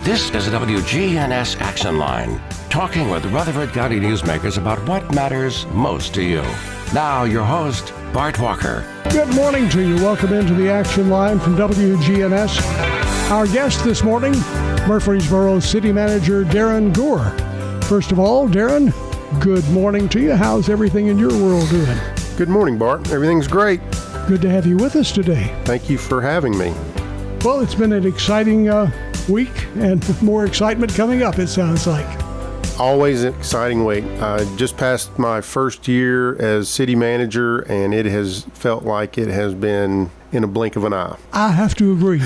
This is the WGNS Action Line, talking with Rutherford County newsmakers about what matters most to you. Now, your host, Bart Walker. Good morning to you. Welcome into the Action Line from WGNS. Our guest this morning, Murfreesboro City Manager Daren Gore. First of all, Daren, good morning to you. How's everything in your world doing? Good morning, Bart. Everything's great. Good to have you with us today. Thank you for having me. Well, it's been an exciting week and more excitement coming up, it sounds like. Always an exciting week. I just passed my first year as city manager, and it has felt like it has been in a blink of an eye. I have to agree.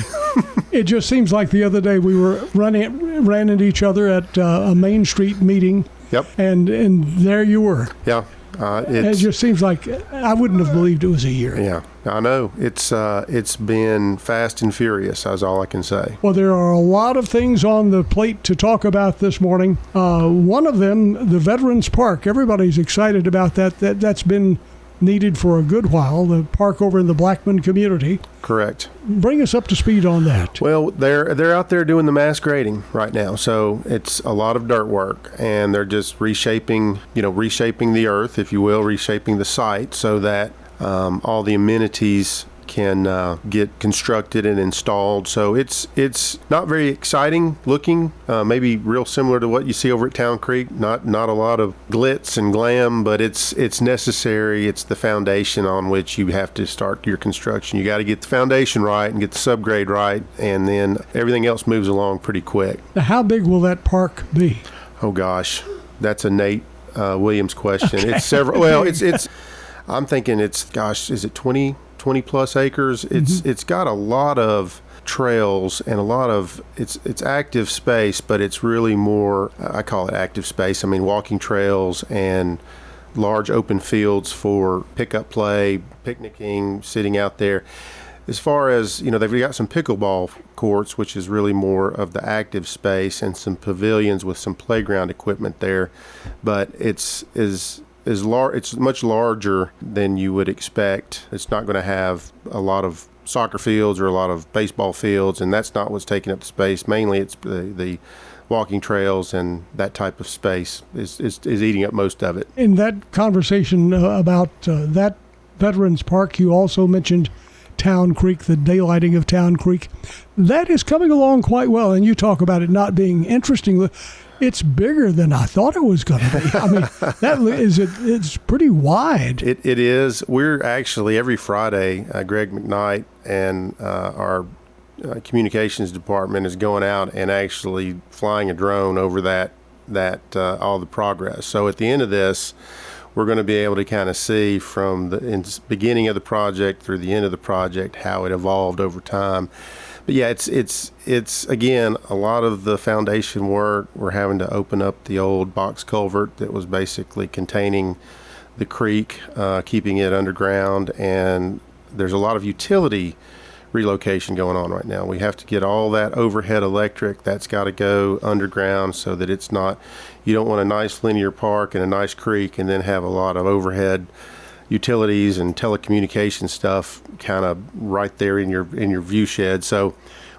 It just seems like the other day we were ran into each other at a Main Street meeting. Yep. And there you were. Yeah. It just seems like I wouldn't have believed it was a year. Yeah, I know. It's been fast and furious, that's all I can say. Well, there are a lot of things on the plate to talk about this morning. One of them, the Veterans Park. Everybody's excited about that. That's been needed for a good while, the park over in the Blackman community. Correct. Bring us up to speed on that. Well, they're out there doing the mass grading right now, so it's a lot of dirt work, and they're just reshaping the earth, if you will, reshaping the site so that all the amenities can get constructed and installed. So it's not very exciting looking, maybe real similar to what you see over at Town Creek. Not a lot of glitz and glam, but it's necessary. It's the foundation on which you have to start your construction. You got to get the foundation right and get the subgrade right, and then everything else moves along pretty quick. Now, how big will that park be? Oh gosh, that's a Nate Williams question. Okay. It's several. Well, it's. I'm thinking is it 20 plus acres? It's got a lot of trails and a lot of it's active space, but it's really more, I call it active space. I mean, walking trails and large open fields for pickup play, picnicking, sitting out there. As far as, they've got some pickleball courts, which is really more of the active space, and some pavilions with some playground equipment there, but it's much larger than you would expect. It's not going to have a lot of soccer fields or a lot of baseball fields, and that's not what's taking up the space. Mainly it's the walking trails, and that type of space is eating up most of it. In that conversation about that Veterans Park, you also mentioned Town Creek, the daylighting of Town Creek. That is coming along quite well, and you talk about it not being interesting. It's bigger than I thought it was going to be. I mean, it's pretty wide. It is. We're actually, every Friday, Greg McKnight and our communications department is going out and actually flying a drone over that all the progress. So at the end of this, we're going to be able to kind of see from the beginning of the project through the end of the project how it evolved over time. But yeah, it's again, a lot of the foundation work. We're having to open up the old box culvert that was basically containing the creek, keeping it underground, and there's a lot of utility relocation going on right now. We have to get all that overhead electric. That's got to go underground so that it's not, you don't want a nice linear park and a nice creek and then have a lot of overhead utilities and telecommunication stuff kind of right there in your view shed. So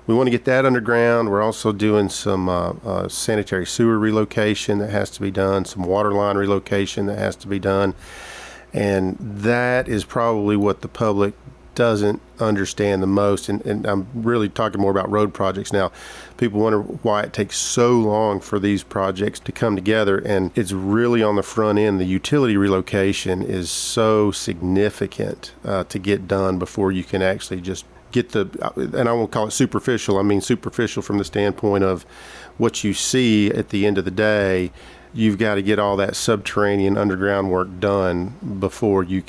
we want to get that underground. We're also doing some sanitary sewer relocation that has to be done, some water line relocation that has to be done, and that is probably what the public doesn't understand the most, and I'm really talking more about road projects now. People wonder why it takes so long for these projects to come together, and it's really on the front end. The utility relocation is so significant to get done before you can actually just get and I won't call it superficial. I mean superficial from the standpoint of what you see at the end of the day. You've got to get all that subterranean underground work done before you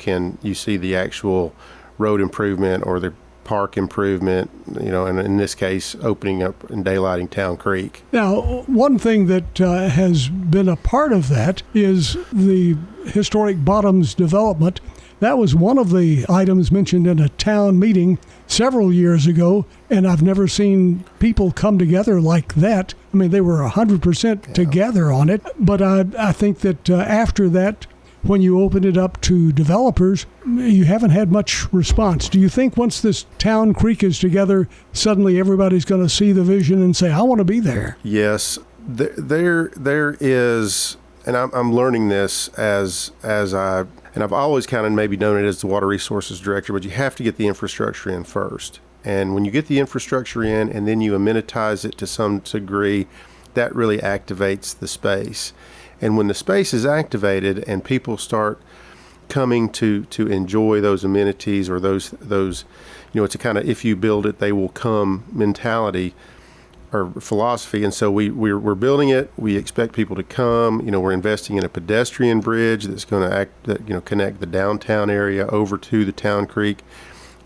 see the actual road improvement or the park improvement, and in this case, opening up and daylighting Town Creek. Now, one thing that has been a part of that is the historic bottoms development. That was one of the items mentioned in a town meeting several years ago, and I've never seen people come together like that. I mean, they were 100% together on it, but I think that after that, when you open it up to developers, you haven't had much response. Do you think once this Town Creek is together, suddenly everybody's going to see the vision and say, I want to be there? Yes, there is, and I'm learning this as I've always kind of maybe known it as the Water Resources Director, but you have to get the infrastructure in first. And when you get the infrastructure in and then you amenitize it to some degree, that really activates the space. And when the space is activated and people start coming to enjoy those amenities or those it's a kind of if you build it, they will come mentality or philosophy. And so we're building it. We expect people to come. We're investing in a pedestrian bridge that's going to connect the downtown area over to the Town Creek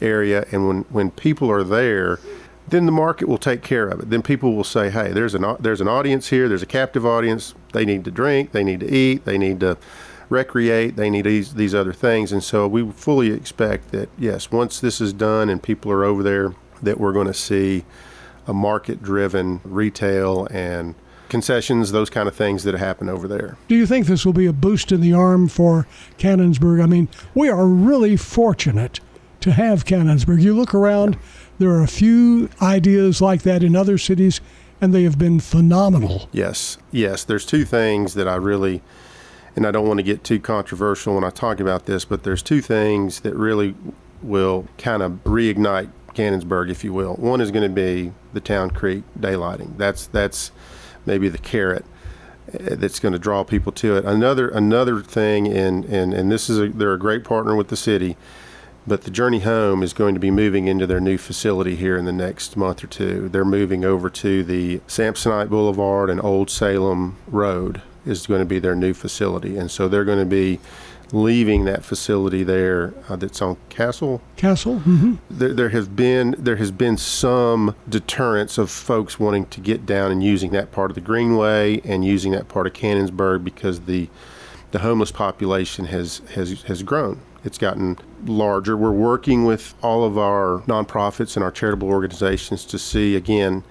area. And when people are there, then the market will take care of it. Then people will say, hey, there's an audience here. There's a captive audience. They need to drink. They need to eat. They need to recreate. They need these other things. And so we fully expect that, yes, once this is done and people are over there, that we're going to see a market-driven retail and concessions, those kind of things that happen over there. Do you think this will be a boost in the arm for Canonsburg? I mean, we are really fortunate to have Canonsburg. You look around, there are a few ideas like that in other cities, and they have been phenomenal. Yes. There's two things that I really, and I don't want to get too controversial when I talk about this, but there's two things that really will kind of reignite Canonsburg, if you will. One is going to be the Town Creek daylighting. That's maybe the carrot that's going to draw people to it. Another thing, and this is they're a great partner with the city, but the Journey Home is going to be moving into their new facility here in the next month or two. They're moving over to the Samsonite Boulevard and Old Salem Road is going to be their new facility. And so they're going to be leaving that facility there that's on Castle. Mm-hmm. There has been some deterrence of folks wanting to get down and using that part of the Greenway and using that part of Canonsburg because the homeless population has grown. It's gotten larger. We're working with all of our nonprofits and our charitable organizations to see, again,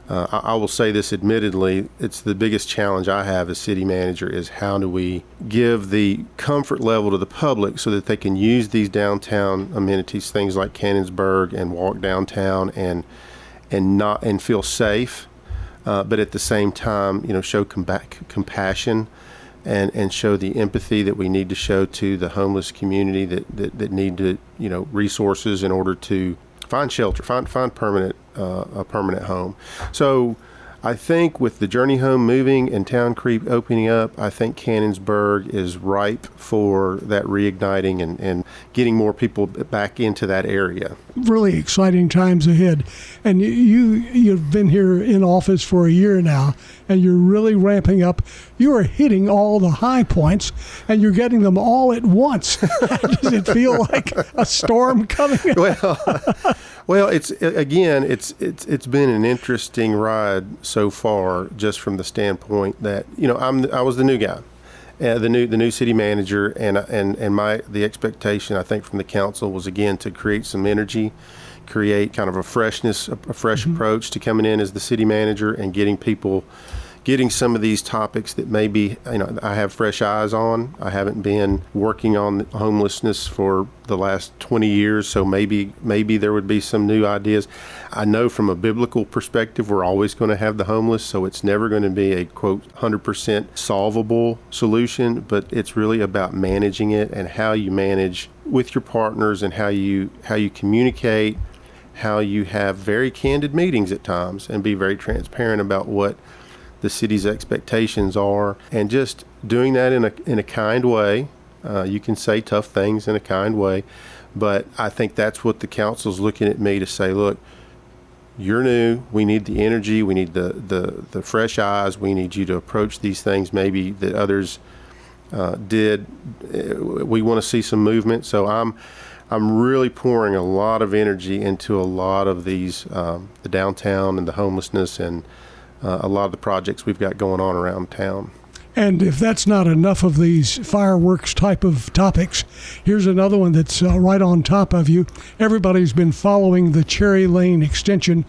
I will say this admittedly, it's the biggest challenge I have as city manager is how do we give the comfort level to the public so that they can use these downtown amenities, things like Canonsburg, and walk downtown and feel safe, but at the same time, show compassion and show the empathy that we need to show to the homeless community that need to, resources in order to find shelter, find a permanent home. So I think with the Journey Home moving and Town Creek opening up, I think Canonsburg is ripe for that reigniting and getting more people back into that area. Really exciting times ahead. And you've been here in office for a year now, and you're really ramping up. You are hitting all the high points, and you're getting them all at once. Does it feel like a storm coming? Well, it's been an interesting ride so far, just from the standpoint that I was the new guy, the new city manager, and the expectation I think from the council was again to create some energy, create kind of a fresh mm-hmm. approach to coming in as the city manager and getting some of these topics that maybe I have fresh eyes on. I haven't been working on homelessness for the last 20 years, so maybe there would be some new ideas. I know from a biblical perspective, we're always going to have the homeless, so it's never going to be a, quote, 100% solvable solution, but it's really about managing it and how you manage with your partners and how you communicate, how you have very candid meetings at times and be very transparent about what the city's expectations are, and just doing that in a kind way. You can say tough things in a kind way, but I think that's what the council's looking at me to say, look, you're new, we need the energy, we need the fresh eyes, we need you to approach these things maybe that others did. We want to see some movement, so I'm really pouring a lot of energy into a lot of these, the downtown and the homelessness and a lot of the projects we've got going on around town. And if that's not enough of these fireworks type of topics, here's another one that's right on top of you. Everybody's been following the Cherry Lane extension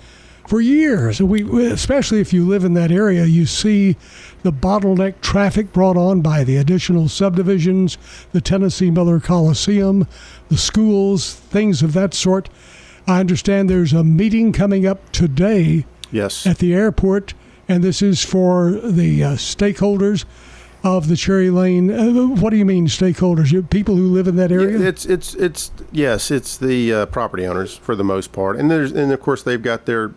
for years. Especially if you live in that area, you see the bottleneck traffic brought on by the additional subdivisions, the Tennessee Miller Coliseum, the schools, things of that sort. I understand there's a meeting coming up today Yes. at the airport, and this is for the stakeholders of the Cherry Lane. What do you mean stakeholders? People who live in that area? It's the property owners for the most part, and of course they've got their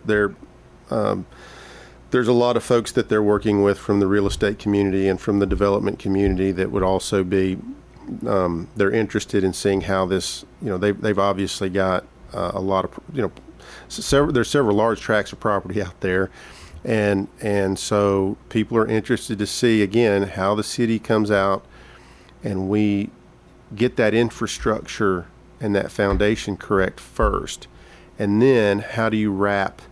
there's a lot of folks that they're working with from the real estate community and from the development community that would also be they're interested in seeing how this, they've obviously got a lot of, there's several large tracts of property out there. And so people are interested to see, again, how the city comes out and we get that infrastructure and that foundation correct first. And then how do you wrap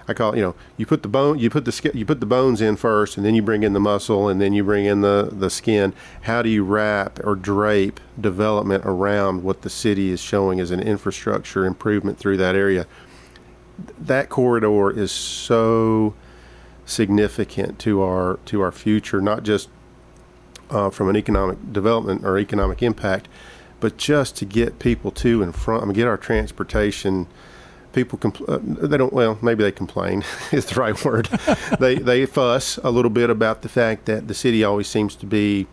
I call it, you put the bones in first, and then you bring in the muscle, and then you bring in the skin. How do you wrap or drape development around what the city is showing as an infrastructure improvement through that area? That corridor is so significant to our future, not just from an economic development or economic impact, but just to get people to and from. Get our transportation. People they don't. Well, maybe they complain is the right word. They fuss a little bit about the fact that the city always seems to be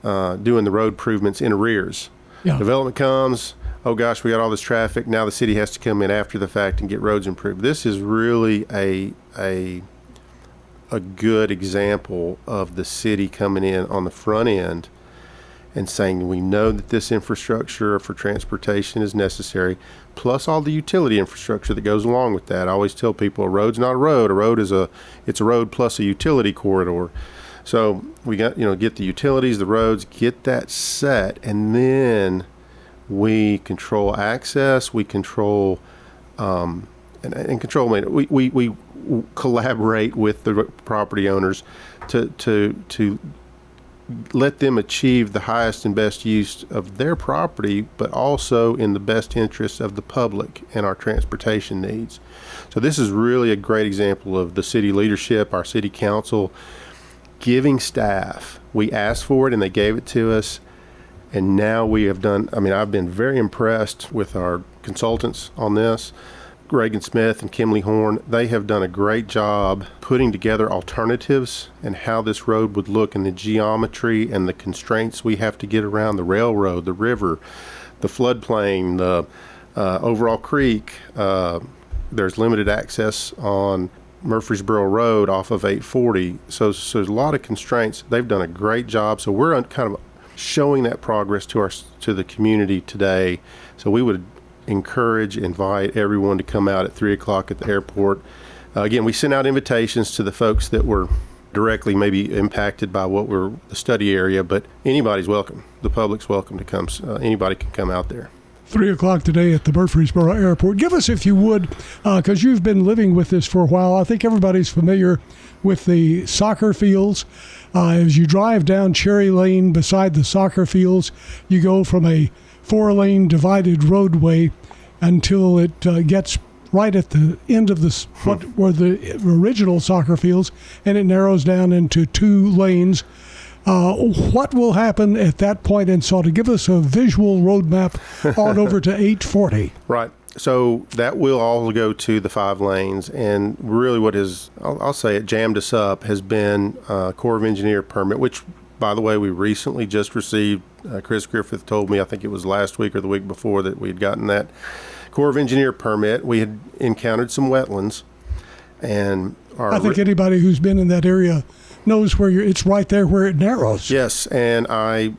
doing the road improvements in arrears. Yeah. Development comes. Oh gosh, we got all this traffic. Now the city has to come in after the fact and get roads improved. This is really a good example of the city coming in on the front end and saying, we know that this infrastructure for transportation is necessary, plus all the utility infrastructure that goes along with that. I always tell people a road's not a road. A road is it's a road plus a utility corridor. So we got, get the utilities, the roads, get that set, and then we control access, we control and control maintenance. We collaborate with the property owners to let them achieve the highest and best use of their property, but also in the best interest of the public and our transportation needs. So this is really a great example of the city leadership, our city council, giving staff. We asked for it and they gave it to us. And now we have done, I've been very impressed with our consultants on this. Reagan Smith and Kimley Horn, they have done a great job putting together alternatives and how this road would look and the geometry and the constraints we have to get around the railroad, the river, the floodplain, the overall creek. There's limited access on Murfreesboro Road off of 840. So there's a lot of constraints. They've done a great job. So we're kind of showing that progress to the community today. So we would invite everyone to come out at 3:00 at the airport. Again, we sent out invitations to the folks that were directly maybe impacted by the study area, but anybody's welcome. The public's welcome to come. Anybody can come out there. 3:00 today at the Murfreesboro Airport. Give us, if you would, because you've been living with this for a while. I think everybody's familiar with the soccer fields. As you drive down Cherry Lane beside the soccer fields, you go from a 4-lane divided roadway until it gets right at the end of what were the original soccer fields, and it narrows down into 2 lanes. What will happen at that point? And so to give us a visual roadmap on over to 840. Right. So that will all go to the 5 lanes. And really what is, I'll say it jammed us up, has been Corps of Engineer permit, which, by the way, we recently just received. Chris Griffith told me, I think it was last week or the week before, that we had gotten that Corps of Engineer permit. We had encountered some wetlands. And I think anybody who's been in that area knows where it's right there where it narrows. Yes, and I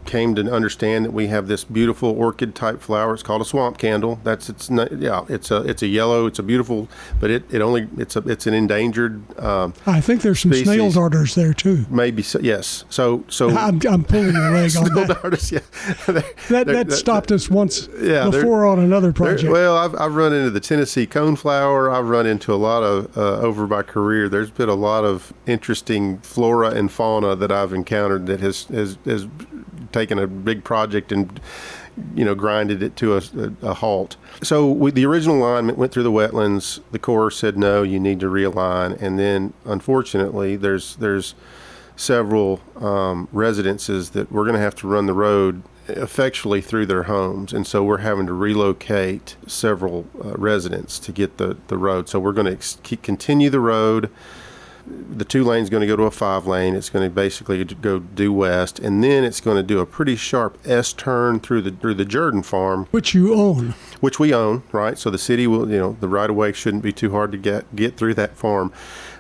came to understand that we have this beautiful orchid type flower. It's called a swamp candle. It's a yellow. It's a beautiful, but it's an endangered. I think there's some species. Snail darters there too. Maybe so. Yes. So I'm pulling your leg on snail that. Darters, yeah. that stopped us once before on another project. Well, I've run into the Tennessee coneflower. I've run into a lot of over my career. There's been a lot of interesting flora and fauna that I've encountered that has taken a big project and grinded it to a halt. So the original alignment went through the wetlands. The Corps said, no, you need to realign. And then, unfortunately, there's several residences that we're going to have to run the road effectually through their homes. And so we're having to relocate several residents to get the road. So we're going to continue the road. The 2 lane's going to go to a 5 lane. It's going to basically go due west, and then it's going to do a pretty sharp S turn through the Jordan farm, which you own, which we own, right? So the city will, the right of way shouldn't be too hard to get through that farm.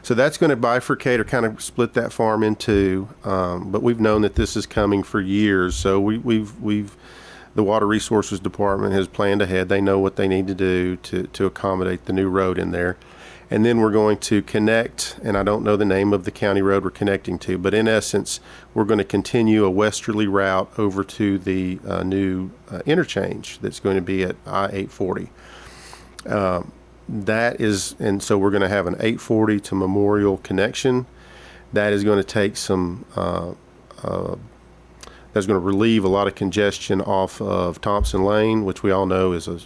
So that's going to bifurcate or kind of split that farm in two. But we've known that this is coming for years. So we've the Water Resources Department has planned ahead. They know what they need to do to accommodate the new road in there. And then we're going to connect, and I don't know the name of the county road we're connecting to, but in essence, we're going to continue a westerly route over to the new interchange that's going to be at I-840. And so we're going to have an 840 to Memorial connection. That is going to take some, that's going to relieve a lot of congestion off of Thompson Lane, which we all know is a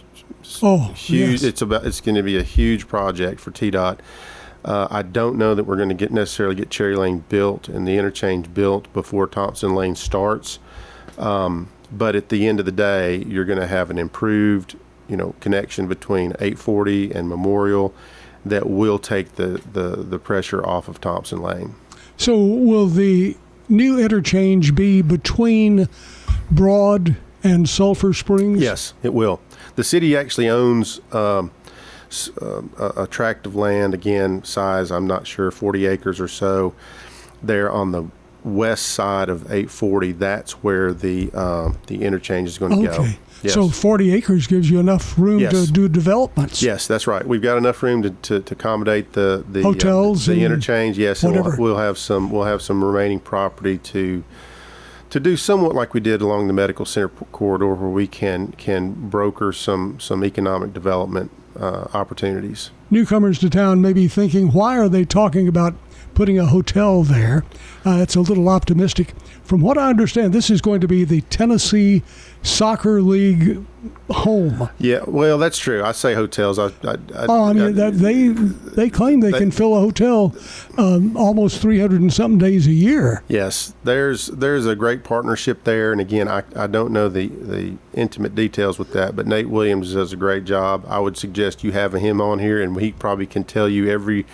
huge. Yes. It's going to be a huge project for TDOT. I don't know that we're going to necessarily get Cherry Lane built and the interchange built before Thompson Lane starts. But at the end of the day, you're going to have an improved, connection between 840 and Memorial that will take the pressure off of Thompson Lane. So will the new interchange be between Broad and Sulphur Springs? Yes, it will. The city actually owns a tract of land, again, size, I'm not sure, 40 acres or so. There on the west side of 840, that's where the interchange is going to go. Yes. So 40 acres gives you enough room Yes. to do developments. Yes, that's right. We've got enough room to accommodate the hotels, the interchange. Yes, and whatever. we'll have some remaining property to do somewhat like we did along the medical center corridor, where we can broker some economic development opportunities. Newcomers to town may be thinking, why are they talking about putting a hotel there? It's a little optimistic. From what I understand, this is going to be the Tennessee Soccer League home. Yeah, well, that's true. I say hotels. They claim they can fill a hotel almost 300 and something days a year. Yes, there's a great partnership there, and again, I don't know the intimate details with that, but Nate Williams does a great job. I would suggest you having him on here, and he probably can tell you every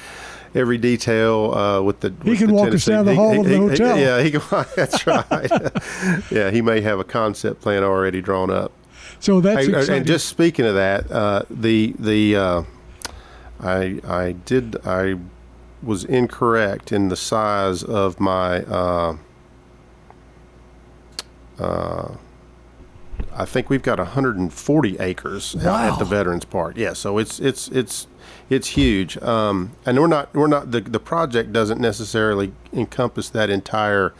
detail with the. He can walk us down the hall of the hotel. Yeah, he can. That's right. Yeah, he may have a concept plan already drawn up. So that's exciting. And just speaking of that, I was incorrect in the size of my. I think we've got 140 acres out at the Veterans Park. Yeah, so it's huge. And we're not the project doesn't necessarily encompass that entire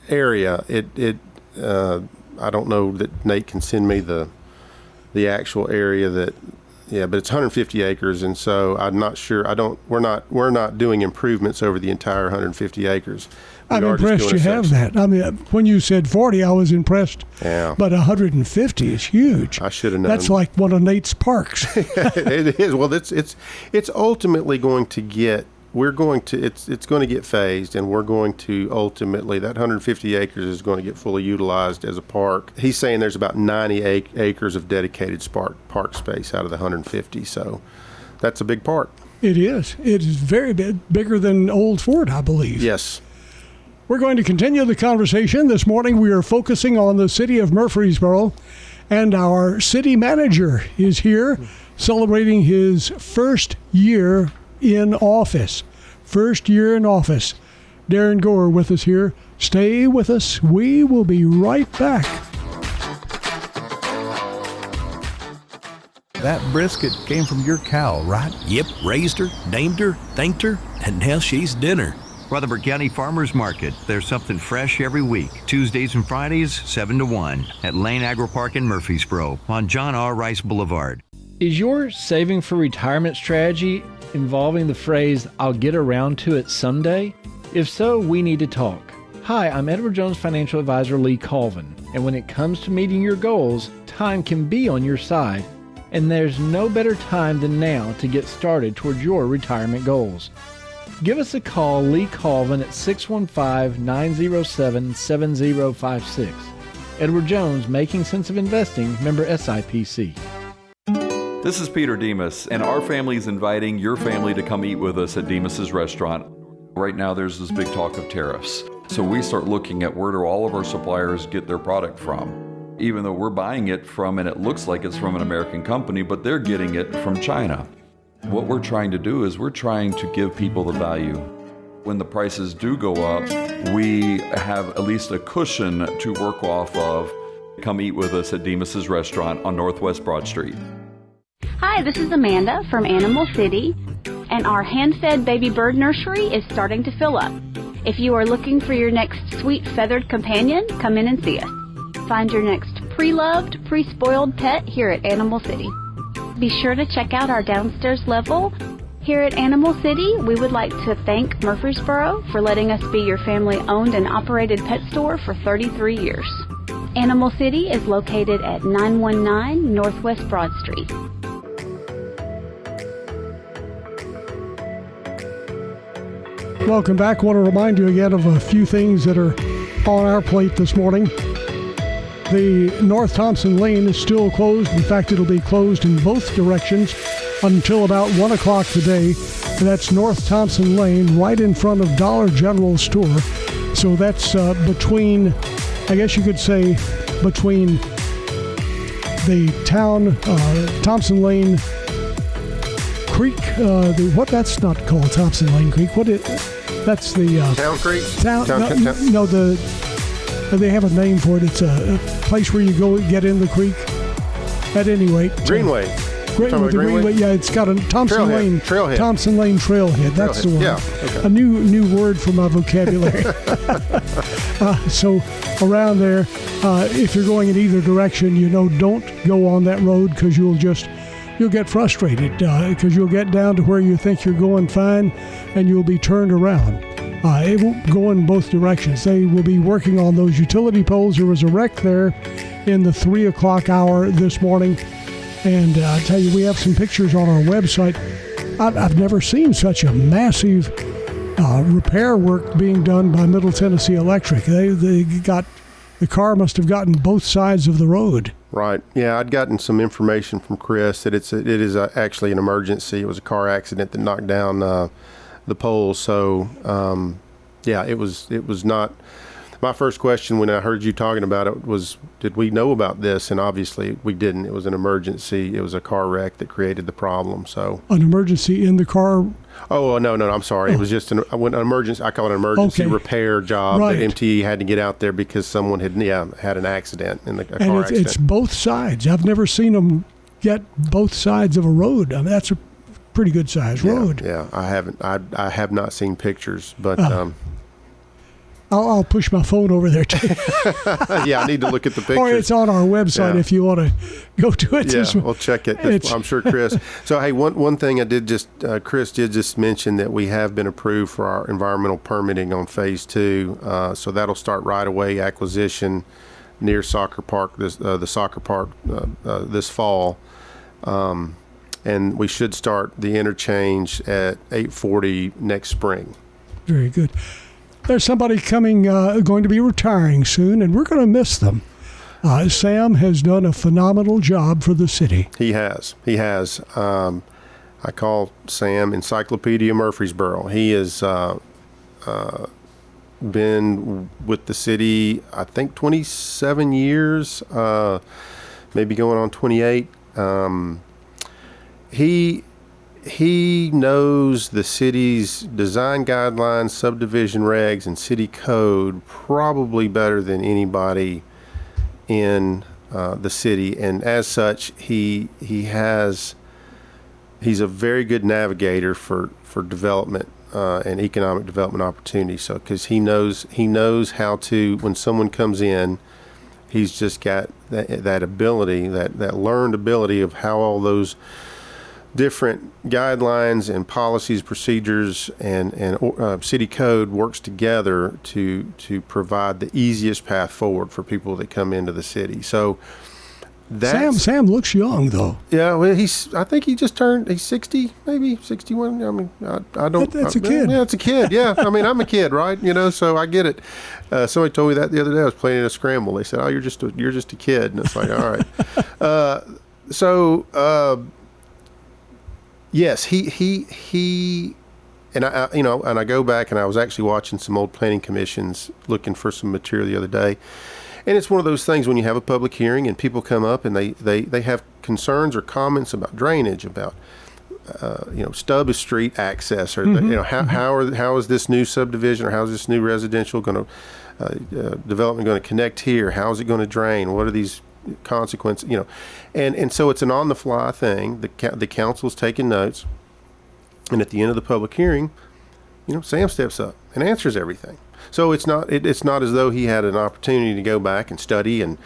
area. I don't know that Nate can send me the actual area that. Yeah, but it's 150 acres, and so I'm not sure. We're not doing improvements over the entire 150 acres. I'm impressed you have that. I mean, when you said 40, I was impressed. Yeah. But 150 is huge. I should have known. That's like one of Nate's parks. It is. Well, it's ultimately going to get. It's going to get phased, and we're going to ultimately, that 150 acres is going to get fully utilized as a park. He's saying there's about 90 acres of dedicated park space out of the 150, so that's a big park. It is. It is very big, bigger than Old Fort, I believe. Yes. We're going to continue the conversation. This morning we are focusing on the city of Murfreesboro, and our city manager is here celebrating his first year in office. First year in office. Daren Gore with us here. Stay with us. We will be right back. That brisket came from your cow, right? Yep, raised her, named her, thanked her, and now she's dinner. Rutherford County Farmers Market. There's something fresh every week. Tuesdays and Fridays, 7 to 1 at Lane Agri Park in Murfreesboro on John R. Rice Boulevard. Is your saving for retirement strategy involving the phrase, "I'll get around to it someday"? If so, we need to talk. Hi, I'm Edward Jones Financial Advisor Lee Colvin. And when it comes to meeting your goals, time can be on your side. And there's no better time than now to get started towards your retirement goals. Give us a call, Lee Colvin, at 615-907-7056. Edward Jones, Making Sense of Investing, member SIPC. This is Peter Demas, and our family is inviting your family to come eat with us at Demas's restaurant. Right now, there's this big talk of tariffs. So we start looking at where do all of our suppliers get their product from. Even though we're buying it from, and it looks like it's from an American company, but they're getting it from China. What we're trying to do is we're trying to give people the value. When the prices do go up, we have at least a cushion to work off of. Come eat with us at Demas's restaurant on Northwest Broad Street. Hi, this is Amanda from Animal City, and our hand-fed baby bird nursery is starting to fill up. If you are looking for your next sweet feathered companion, come in and see us. Find your next pre-loved, pre-spoiled pet here at Animal City. Be sure to check out our downstairs level. Here at Animal City, we would like to thank Murfreesboro for letting us be your family-owned and operated pet store for 33 years. Animal City is located at 919 Northwest Broad Street. Welcome back. I want to remind you again of a few things that are on our plate this morning. The North Thompson Lane is still closed. In fact, it'll be closed in both directions until about 1 o'clock today. That's North Thompson Lane, right in front of Dollar General store. So that's between, I guess you could say, between the town, Thompson Lane Creek, that's not called Thompson Lane Creek. That's the Town Creek? They have a name for it. It's a place where you go get in the creek. At any rate, Greenway. Greenway. Yeah, it's got a Thompson Lane Trailhead. Thompson Lane Trailhead. That's the one. Yeah. Okay. A new word for my vocabulary. So around there, if you're going in either direction, don't go on that road because you'll get frustrated because you'll get down to where you think you're going fine and you'll be turned around. It won't go in both directions. They will be working on those utility poles. There was a wreck there in the 3 o'clock hour this morning. And I tell you, we have some pictures on our website. I've never seen such a massive repair work being done by Middle Tennessee Electric. The car must have gotten both sides of the road. Right. Yeah, I'd gotten some information from Chris that it is actually an emergency. It was a car accident that knocked down the poles. So, it was not. My first question when I heard you talking about it was, did we know about this? And obviously we didn't. It was an emergency. It was a car wreck that created the problem. So an emergency in the car? Oh, no, I'm sorry. It was just an emergency. I call it an emergency repair job that MTE had to get out there because someone had an accident in a car accident. And it's both sides. I've never seen them get both sides of a road. I mean, that's a pretty good sized road. Yeah, I haven't. I have not seen pictures, but I'll push my phone over there too. Yeah, I need to look at the pictures. Or it's on our website if you want to go to it. Yeah, we'll check it. I'm sure Chris. So, hey, one thing I did Chris did just mention that we have been approved for our environmental permitting on phase 2. So that'll start right away, acquisition near soccer park, the soccer park this fall. And we should start the interchange at 840 next spring. Very good. There's somebody going to be retiring soon, and we're going to miss them. Sam has done a phenomenal job for the city. He has. I call Sam Encyclopedia Murfreesboro. He has been with the city, I think, 27 years, maybe going on 28. He knows the city's design guidelines, subdivision regs, and city code probably better than anybody in the city. And as such, he's a very good navigator for development and economic development opportunities. So, because he knows how to, when someone comes in, he's just got that ability, that learned ability of how all those different guidelines and policies, procedures, and city code works together to provide the easiest path forward for people that come into the city. So Sam looks young though. Yeah, well, I think he just turned. He's 60, maybe 61. I mean, I don't. That's a kid. Yeah, it's a kid. Yeah, I mean, I'm a kid, right? So I get it. Somebody told me that the other day. I was playing in a scramble. They said, "Oh, you're just a kid," and it's like, all right. Yes, he, and I go back and I was actually watching some old planning commissions, looking for some material the other day. And it's one of those things when you have a public hearing and people come up and they have concerns or comments about drainage, about stub of street access, or how is this new subdivision or how is this new residential going to development going to connect here? How is it going to drain? What are these consequences? And so it's an on the fly thing. The council's taking notes, and at the end of the public hearing, Sam steps up and answers everything. So it's not as though he had an opportunity to go back and study and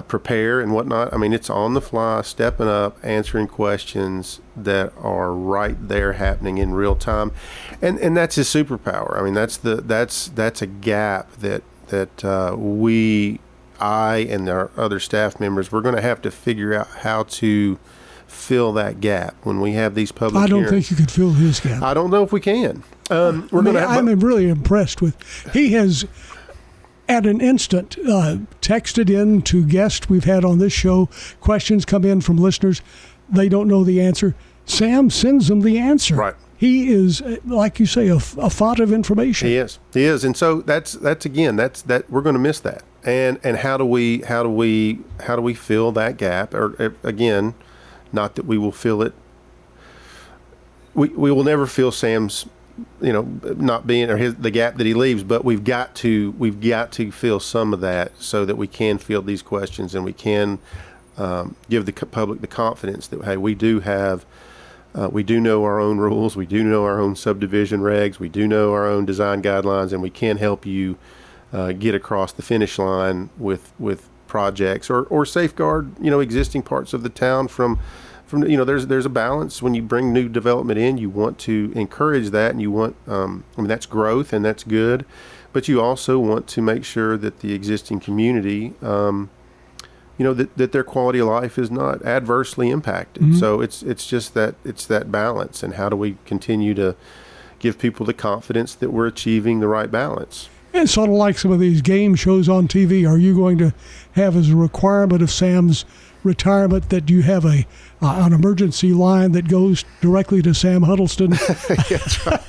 prepare and whatnot. I mean, it's on the fly, stepping up, answering questions that are right there happening in real time, and that's his superpower. I mean, that's a gap that I and our other staff members, we're going to have to figure out how to fill that gap when we have these public hearings. I don't think you could fill his gap. I don't know if we can. I'm really impressed with. He has, at an instant, texted in to guests we've had on this show. Questions come in from listeners. They don't know the answer. Sam sends them the answer. Right. He is, like you say, a font of information. He is, and so that's we're going to miss that. And how do we fill that gap? Or again, not that we will fill it. We will never fill Sam's, not being, or the gap that he leaves, but we've got to fill some of that so that we can field these questions and we can give the public the confidence that, hey, we do know our own rules, we do know our own subdivision regs, we do know our own design guidelines, and we can help you get across the finish line with projects or safeguard existing parts of the town from there's a balance when you bring new development in. You want to encourage that, and you want that's growth and that's good, but you also want to make sure that the existing community that their quality of life is not adversely impacted. Mm-hmm. So it's just that balance, and how do we continue to give people the confidence that we're achieving the right balance. It's sort of like some of these game shows on TV. Are you going to have as a requirement of Sam's retirement that you have an emergency line that goes directly to Sam Huddleston? That's right.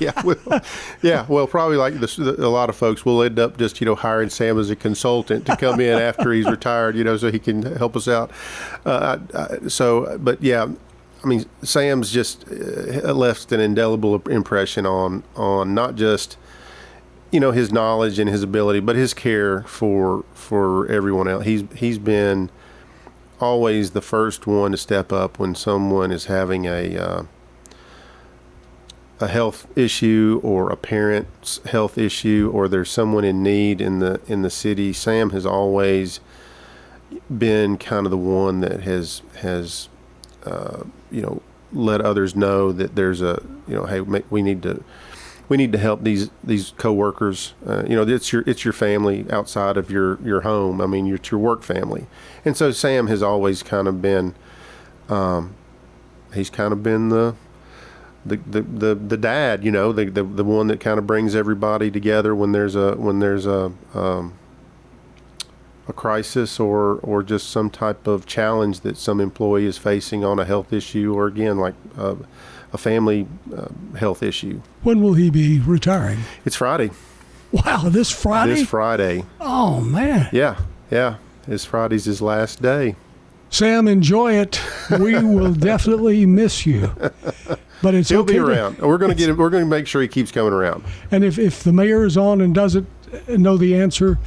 Yeah. Well, probably like a lot of folks will end up just hiring Sam as a consultant to come in after he's retired, so he can help us out. But yeah, I mean, Sam's just left an indelible impression on not just his knowledge and his ability, but his care for everyone else. He's been always the first one to step up when someone is having a health issue or a parent's health issue, or there's someone in need in the city. Sam has always been kind of the one that has let others know that there's hey, we need to help these coworkers. It's your family outside of your home. I mean, it's your work family. And so Sam has always kind of been, he's kind of been the dad, the one that kind of brings everybody together when there's a crisis or just some type of challenge that some employee is facing on a health issue, or again, like a family health issue. When will he be retiring? It's Friday. Wow, this Friday? This Friday. Oh, man. Yeah. This Friday's his last day. Sam, enjoy it. We will definitely miss you. But he'll be around. We're going to make sure he keeps coming around. And if the mayor is on and doesn't know the answer,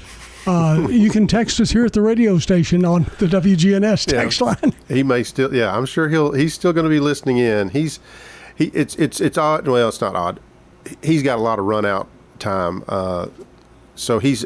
you can text us here at the radio station on the WGNS text line. He may still, I'm sure he's still going to be listening in. It's odd. Well, it's not odd. He's got a lot of run out time. So he's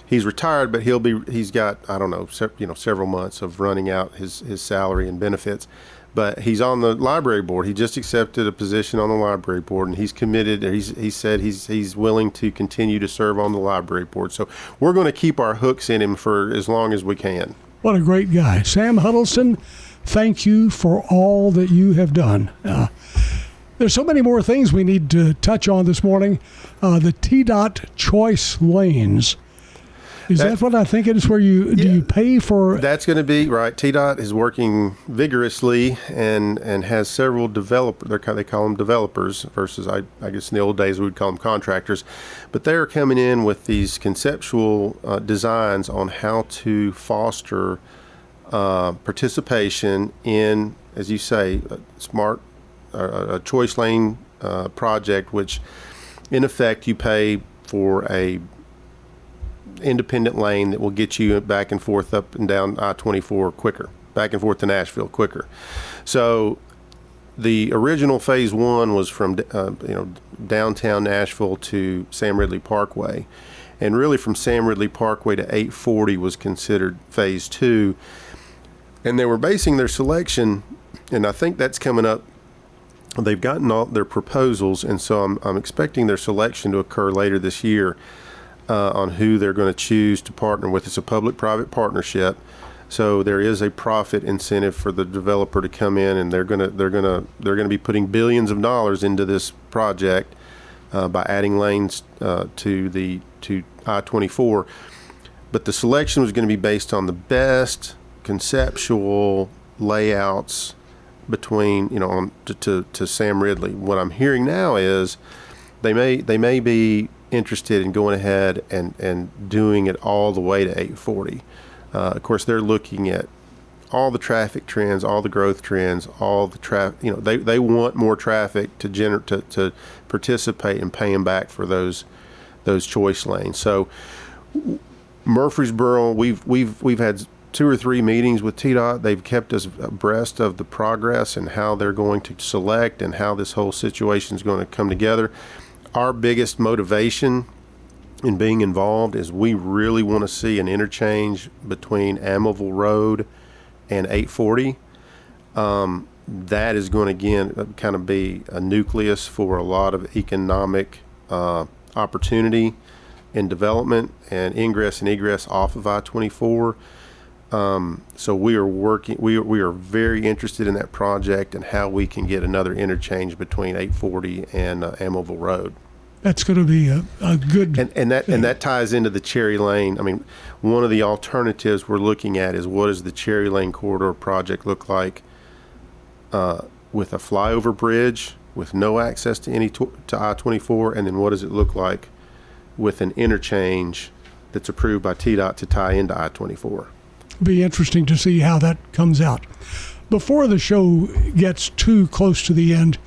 retired, but he's got, I don't know, several months of running out his salary and benefits. But he's on the library board. He just accepted a position on the library board, and he's committed. He said he's willing to continue to serve on the library board. So we're going to keep our hooks in him for as long as we can. What a great guy. Sam Huddleston, thank you for all that you have done. There's so many more things we need to touch on this morning. The TDOT choice lanes. Is that what I think it is, where do you pay for? That's going to be right. TDOT is working vigorously and has several developers. They call them developers versus I guess in the old days we would call them contractors. But they're coming in with these conceptual designs on how to foster participation in, as you say, a choice lane project, which in effect you pay for a independent lane that will get you back and forth up and down I-24 quicker, back and forth to Nashville quicker. So the original phase one was from downtown Nashville to Sam Ridley Parkway, and really from Sam Ridley Parkway to 840 was considered phase two, and they were basing their selection, and I think that's coming up. They've gotten all their proposals, and so I'm expecting their selection to occur later this year. On who they're going to choose to partner with. It's a public-private partnership, so there is a profit incentive for the developer to come in, and they're going to be putting billions of dollars into this project by adding lanes to I-24. But the selection was going to be based on the best conceptual layouts between to Sam Ridley. What I'm hearing now is they may be interested in going ahead and doing it all the way to 840. Of course, they're looking at all the traffic trends, all the growth trends, all the traffic. They want more traffic to participate and pay them back for those choice lanes. So Murfreesboro, we've had 2 or 3 meetings with TDOT. They've kept us abreast of the progress and how they're going to select and how this whole situation is going to come together. Our biggest motivation in being involved is we really want to see an interchange between Amaville Road and 840. That is going to, again, kind of be a nucleus for a lot of economic opportunity and development and ingress and egress off of I-24. So we are very interested in that project and how we can get another interchange between 840 and Amaville Road. That's going to be a good and that ties into the Cherry Lane. I mean, one of the alternatives we're looking at is what does the Cherry Lane corridor project look like with a flyover bridge with no access to I-24, and then what does it look like with an interchange that's approved by TDOT to tie into I-24? Be interesting to see how that comes out. Before the show gets too close to the end,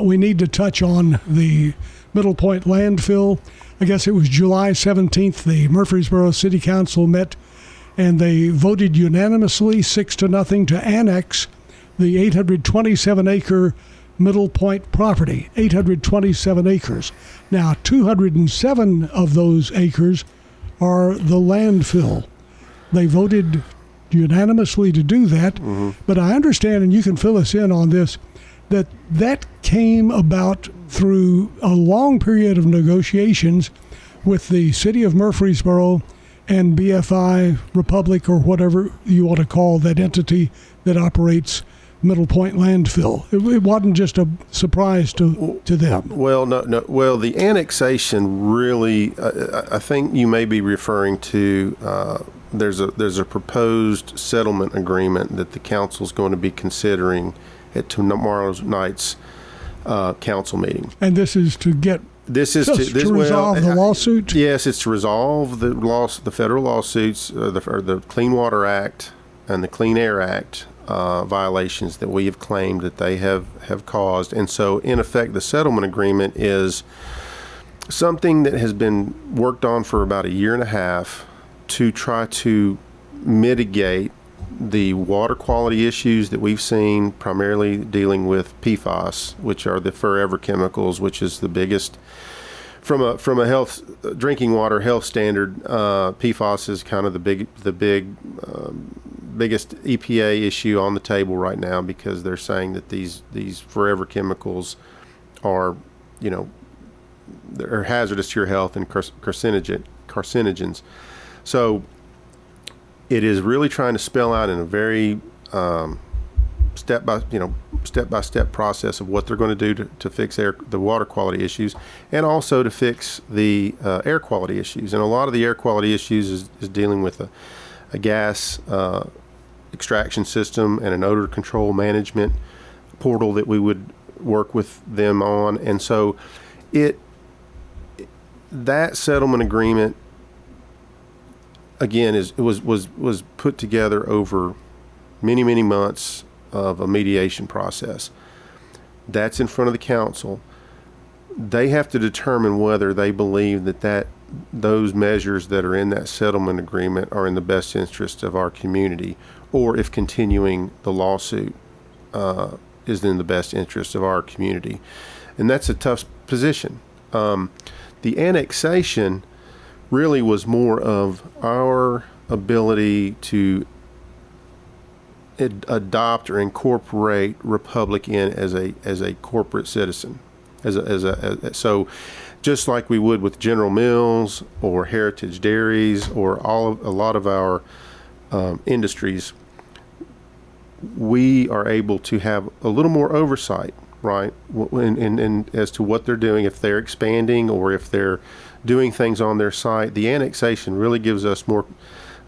we need to touch on the Middle Point landfill. I guess it was July 17th, the Murfreesboro City Council met and they voted unanimously 6-0 to annex the 827-acre Middle Point property, 827 acres. Now, 207 of those acres are the landfill. They voted unanimously to do that, but I understand, and you can fill us in on this, that came about through a long period of negotiations with the city of Murfreesboro and BFI Republic, or whatever you want to call that entity that operates Middle Point landfill. It wasn't just a surprise to them. Well, no. Well, the annexation really, I think you may be referring to. There's a proposed settlement agreement that the council's going to be considering at tomorrow night's council meeting. And this is to get. This is to resolve the lawsuit. Yes, it's to resolve the federal lawsuits, the Clean Water Act and the Clean Air Act violations that we have claimed that they have caused. And so, in effect, the settlement agreement is something that has been worked on for about a year and a half to try to mitigate the water quality issues that we've seen, primarily dealing with PFAS, which are the forever chemicals, which is the biggest from a health drinking water health standard. PFAS is kind of the big biggest EPA issue on the table right now, because they're saying that these forever chemicals are, they're hazardous to your health and carcinogens. So it is really trying to spell out in a very step-by-step process of what they're going to do to fix the water quality issues, and also to fix the air quality issues. And a lot of the air quality issues is dealing with a gas extraction system and an odor control management portal that we would work with them on. And so that settlement agreement, again, was put together over many months of a mediation process. That's in front of the council. They have to determine whether they believe that those measures that are in that settlement agreement are in the best interest of our community, or if continuing the lawsuit is in the best interest of our community. And that's a tough position. The annexation really was more of our ability to adopt or incorporate Republic in as a corporate citizen, so just like we would with General Mills or Heritage Dairies or a lot of our industries, we are able to have a little more oversight, right, in as to what they're doing, if they're expanding or if they're doing things on their site. The annexation really gives us more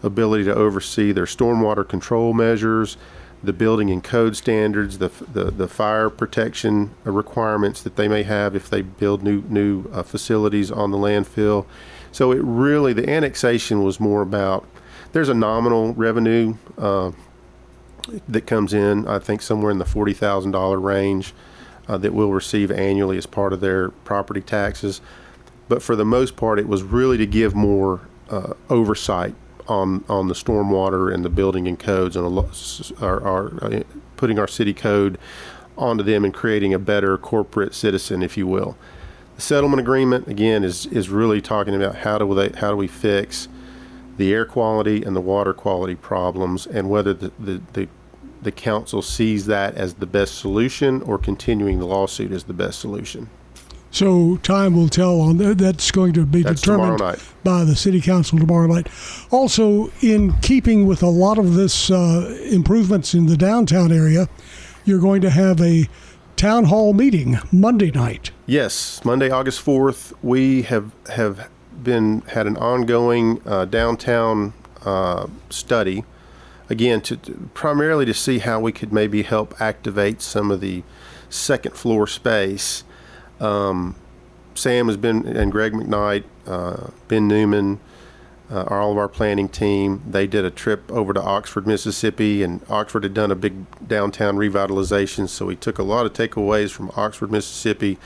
ability to oversee their stormwater control measures, the building and code standards, the fire protection requirements that they may have if they build new facilities on the landfill. So the annexation was more about, there's a nominal revenue that comes in, I think somewhere in the $40,000 range that we'll receive annually as part of their property taxes. But for the most part, it was really to give more oversight on the stormwater and the building and codes, and putting our city code onto them and creating a better corporate citizen, if you will. The settlement agreement, again, is really talking about how do we fix the air quality and the water quality problems, and whether the council sees that as the best solution or continuing the lawsuit as the best solution. So time will tell on that. That's going to be determined by the city council tomorrow night. Also, in keeping with a lot of this improvements in the downtown area, you're going to have a town hall meeting Monday night. Yes, Monday, August 4th. We have had an ongoing downtown study, again, primarily to see how we could maybe help activate some of the second floor space. Sam has been, and Greg McKnight, Ben Newman, all of our planning team. They did a trip over to Oxford, Mississippi, and Oxford had done a big downtown revitalization, so we took a lot of takeaways from Oxford, Mississippi.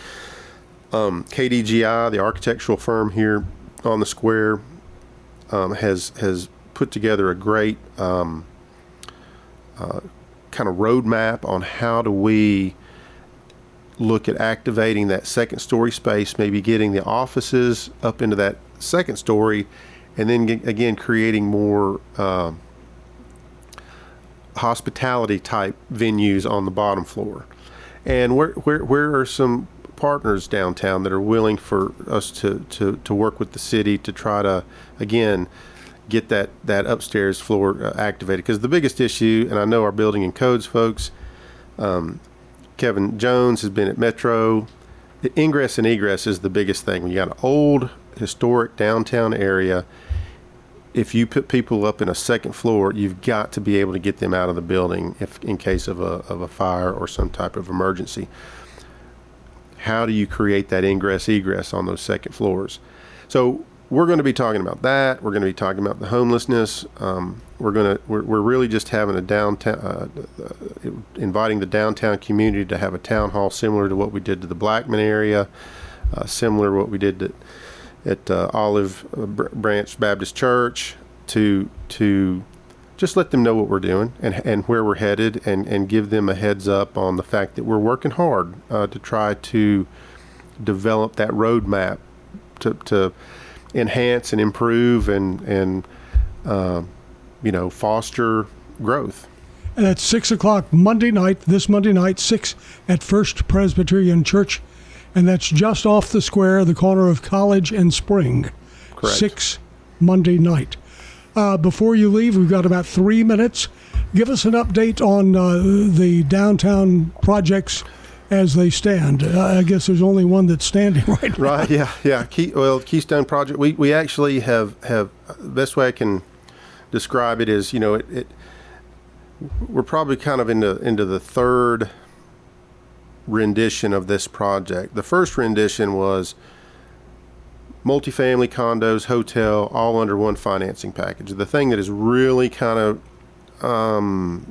KDGI, the architectural firm here on the square, has put together a great kind of roadmap on how do we look at activating that second story space, maybe getting the offices up into that second story, and then again creating more hospitality type venues on the bottom floor. And where are some partners downtown that are willing for us to work with the city to try to, again, get that upstairs floor activated? Because the biggest issue, and I know our building and codes folks, Kevin Jones has been at Metro. The ingress and egress is the biggest thing. When you got an old historic downtown area, if you put people up in a second floor, you've got to be able to get them out of the building in case of a fire or some type of emergency. How do you create that ingress egress on those second floors? So we're going to be talking about that. We're going to be talking about the homelessness. We're really just having a downtown, inviting the downtown community to have a town hall similar to what we did to the Blackman area, similar to what we did at Olive Branch Baptist Church, to just let them know what we're doing and where we're headed, and give them a heads up on the fact that we're working hard to try to develop that roadmap to enhance and improve and foster growth. And that's 6 o'clock Monday night, this Monday night, 6 at First Presbyterian Church. And that's just off the square, the corner of College and Spring. Correct. 6 Monday night. Before you leave, we've got about 3 minutes. Give us an update on the downtown projects as they stand. I guess there's only one that's standing right now. Right, yeah. Keystone Project, we actually have the best way I can describe it is, we're probably kind of into the third rendition of this project. The first rendition was multifamily, condos, hotel, all under one financing package. The thing that has really kind of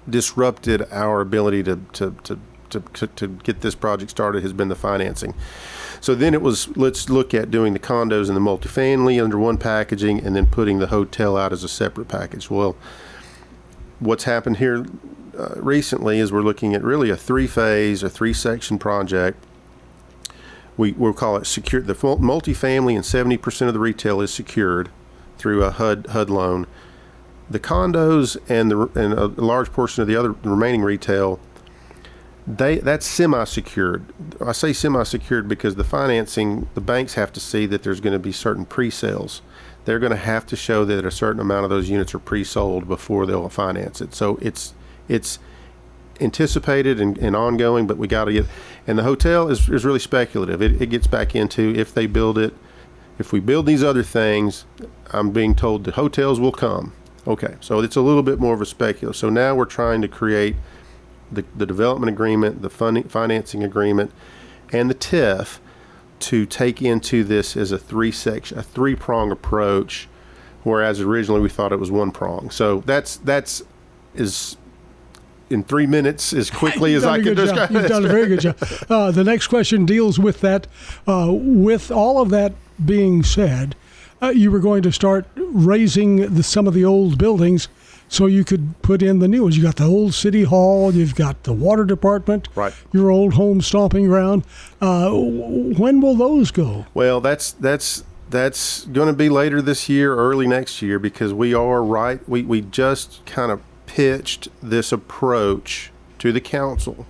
disrupted our ability to get this project started has been the financing. So then it was, let's look at doing the condos and the multifamily under one packaging and then putting the hotel out as a separate package. Well, what's happened here recently is we're looking at really a three-phase or three-section project. We'll call it secured. The multifamily and 70% of the retail is secured through a HUD loan. The condos and a large portion of the remaining retail, that's semi-secured. I say semi-secured because the financing, the banks have to see that there's going to be certain pre-sales. They're going to have to show that a certain amount of those units are pre-sold before they'll finance it. So it's anticipated and ongoing, but we got to get. And the hotel is really speculative. It gets back into if they build it. If we build these other things, I'm being told the hotels will come. Okay, so it's a little bit more of a speculative. So now we're trying to create the development agreement, the financing agreement, and the TIF to take into this as a three-prong approach, whereas originally we thought it was one prong. So that's in 3 minutes as quickly as I can describe it. You've done a very good job. The next question deals with that. With all of that being said, you were going to start raising some of the old buildings so you could put in the new ones. You got the old city hall, you've got the water department, right, your old home stomping ground. When will those go? Well, that's going to be later this year, early next year, because we just kind of pitched this approach to the council.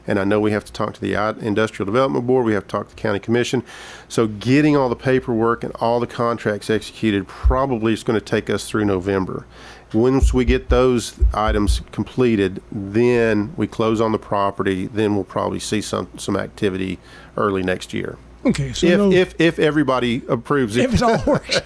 And I know we have to talk to the Industrial Development Board. We have to talk to the County Commission. So getting all the paperwork and all the contracts executed probably is going to take us through November. Once we get those items completed, then we close on the property. Then we'll probably see some activity early next year. Okay, so if everybody approves it. If it all works.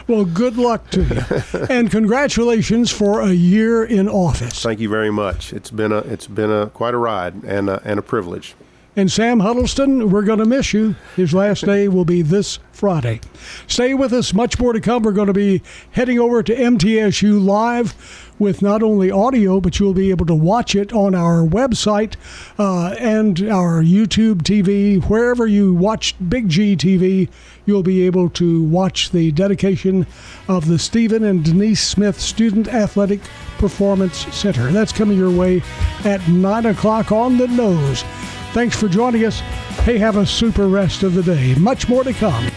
Well, good luck to you, and congratulations for a year in office. Thank you very much. It's been quite a ride and a privilege. And Sam Huddleston, we're going to miss you. His last day will be this Friday. Stay with us. Much more to come. We're going to be heading over to MTSU Live with not only audio, but you'll be able to watch it on our website and our YouTube TV. Wherever you watch Big G TV, you'll be able to watch the dedication of the Stephen and Denise Smith Student Athletic Performance Center. That's coming your way at 9 o'clock on the nose. Thanks for joining us. Hey, have a super rest of the day. Much more to come.